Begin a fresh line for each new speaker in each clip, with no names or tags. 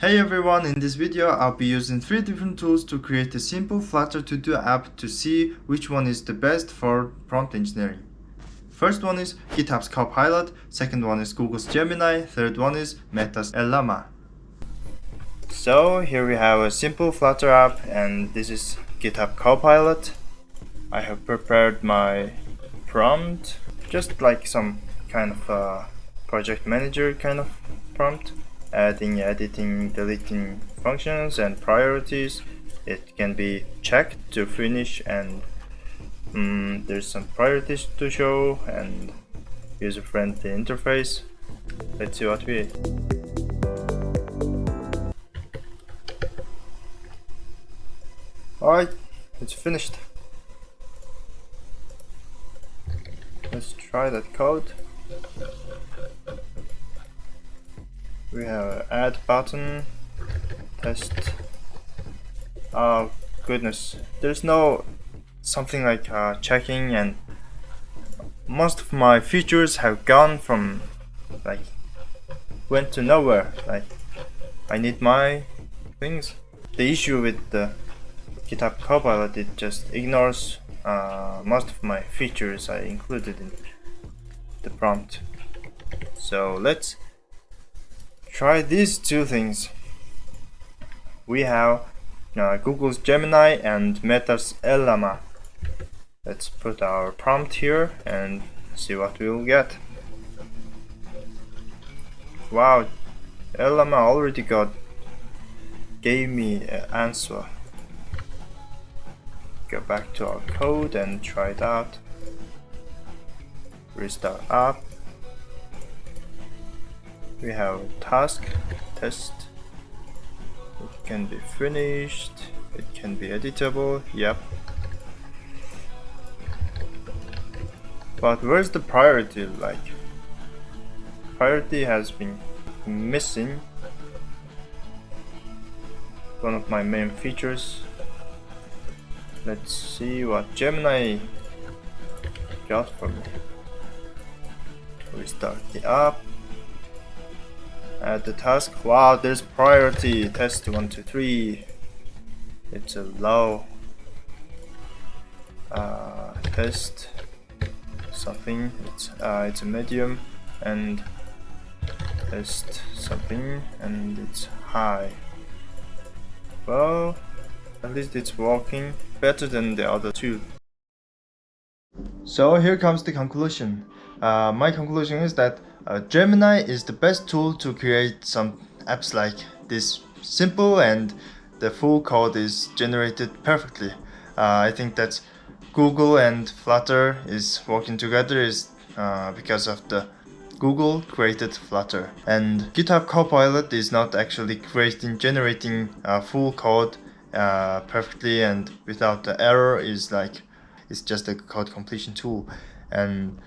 Hey everyone, in this video I'll be using 3 different tools to create a simple Flutter to-do app to see which one is the best for prompt engineering. First one is GitHub's Copilot, second one is Google's Gemini, third one is Meta's LLaMA. So here we have a simple Flutter app and this is GitHub Copilot. I have prepared my prompt, just like some kind of project manager kind of prompt. Adding, editing, deleting functions and priorities. It can be checked to finish, and there's some priorities to show and user-friendly interface. Let's see what we Alright, it's finished. Let's try that code. We have an add button, test. Oh goodness, there's no something like checking, and most of my features have gone from went to nowhere. Like I need my things. The issue with the GitHub Copilot, it just ignores most of my features I included in the prompt. So let's try these two things. We have Google's Gemini and Meta's LLaMA. Let's put our prompt here and see what we'll get. Wow, LLaMA already gave me an answer. Go back to our code and try it out. Restart app. We have task, test. It can be finished, it can be editable, yep. But where's the priority? Priority has been missing. One of my main features. Let's see what Gemini got for me. Restart the app. Add the task. Wow, there's priority. Test 1, 2, 3. It's a low. Test something. It's a medium, and test something, and it's high. Well, at least it's working better than the other two. So here comes the conclusion. My conclusion is that Gemini is the best tool to create some apps like this simple, and the full code is generated perfectly. I think that Google and Flutter is working together is because of the Google created Flutter, and GitHub Copilot is not actually generating full code perfectly and without the error. It's just a code completion tool. And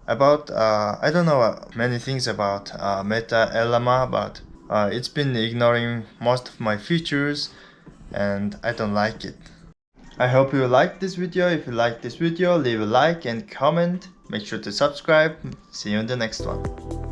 about I don't know many things about Meta LLaMA, but it's been ignoring most of my features and I don't like it. I hope you liked this video. If you liked this video, leave a like and comment. Make sure to subscribe. See you in the next one.